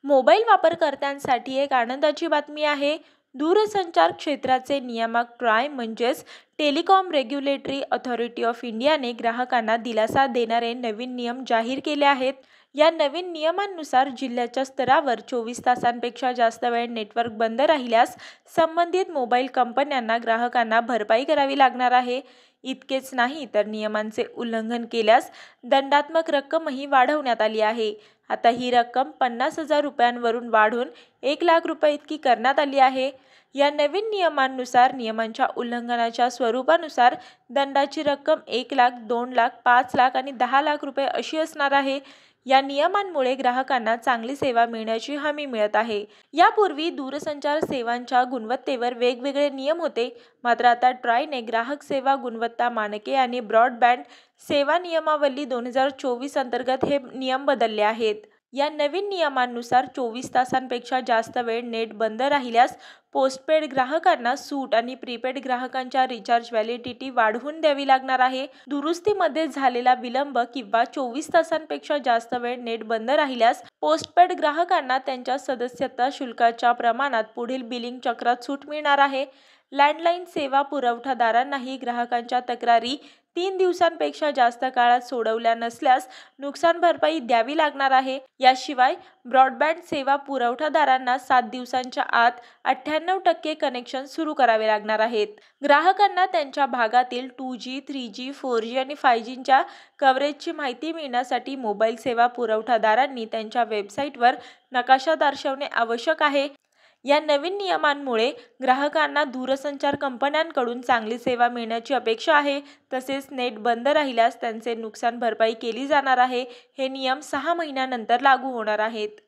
Mobile वापरकर्त्यांसाठी एक आनंदाची बातमी आहे. दूरसंचार क्षेत्राचे नियामक ट्राय म्हणजेच टेलिकॉम रेग्युलेटरी अथॉरिटी ऑफ इंडियाने ग्राहकांना दिलासा देणारे नवीन नियम जाहीर केले आहेत. या नवीन नियमांनुसार जिल्ह्याच्या स्तरावर 24 तासांपेक्षा जास्त वेळ नेटवर्क बंद राहिल्यास संबंधित मोबाईल कंपन्यांना ग्राहकांना भरपाई करावी लागणार आहे. इतकेच नाही तर नियमांचे उल्लंघन केल्यास दंडात्मक रक्कमही वाढवण्यात आली आहे. आता ही रक्कम 50,000 रुपयांवरून वाढून 1,00,000 रुपये इतकी करण्यात आली आहे. या नवीन नियमांनुसार नियमांच्या उल्लंघनाच्या स्वरूपानुसार दंडाची रक्कम 1,00,000, 2,00,000, 5,00,000 आणि 10,00,000 रुपये अशी असणार आहे. या नियमांमुळे ग्राहकांना चांगली सेवा मिळण्याची हमी मिळत आहे. यापूर्वी दूरसंचार सेवांच्या गुणवत्तेवर वेगवेगळे नियम होते, मात्र आता ट्रायने ग्राहक सेवा गुणवत्ता मानके आणि ब्रॉडबँड सेवा नियमावली 2024 अंतर्गत हे नियम बदलले आहेत. या नवीन नियमांनुसार 24 तासांपेक्षा जास्त वेळ नेट बंद राहिल्यास पोस्टपेड ग्राहकांना सूट आणि प्रीपेड ग्राहकांच्या रिचार्ज व्हॅलिडिटी वाढवून द्यावी लागणार आहे. दुरुस्तीमध्ये झालेला विलंब किंवा 24 तासांपेक्षा जास्त वेळ नेट बंद राहिल्यास पोस्टपेड ग्राहकांना त्यांच्या सदस्यता शुल्काच्या प्रमाणात पुढील बिलिंग चक्रात सूट मिळणार आहे. लँडलाईन सेवा पुरवठादारांनाही ग्राहकांच्या तक्रारी 3 दिवसांपेक्षा जास्त काळात सोडवल्या नसल्यास नुकसान भरपाई द्यावी लागणार आहे. याशिवाय ब्रॉडबँड सेवा पुरवठादारांना 7 दिवसांच्या आत 98% कनेक्शन सुरू करावे लागणार आहेत. ग्राहकांना त्यांच्या भागातील 2G, 3G, 4G आणि 5Gच्या कव्हरेजची माहिती मिळण्यासाठी मोबाईल सेवा पुरवठादारांनी त्यांच्या वेबसाईटवर नकाशा दर्शवणे आवश्यक आहे. या नवीन नियमांमुळे ग्राहकांना दूरसंचार कंपन्यांकडून चांगली सेवा मिळण्याची अपेक्षा आहे. तसेच नेट बंद राहिल्यास त्यांचे नुकसान भरपाई केली जाणार आहे. हे नियम 6 महिन्यानंतर लागू होणार आहेत.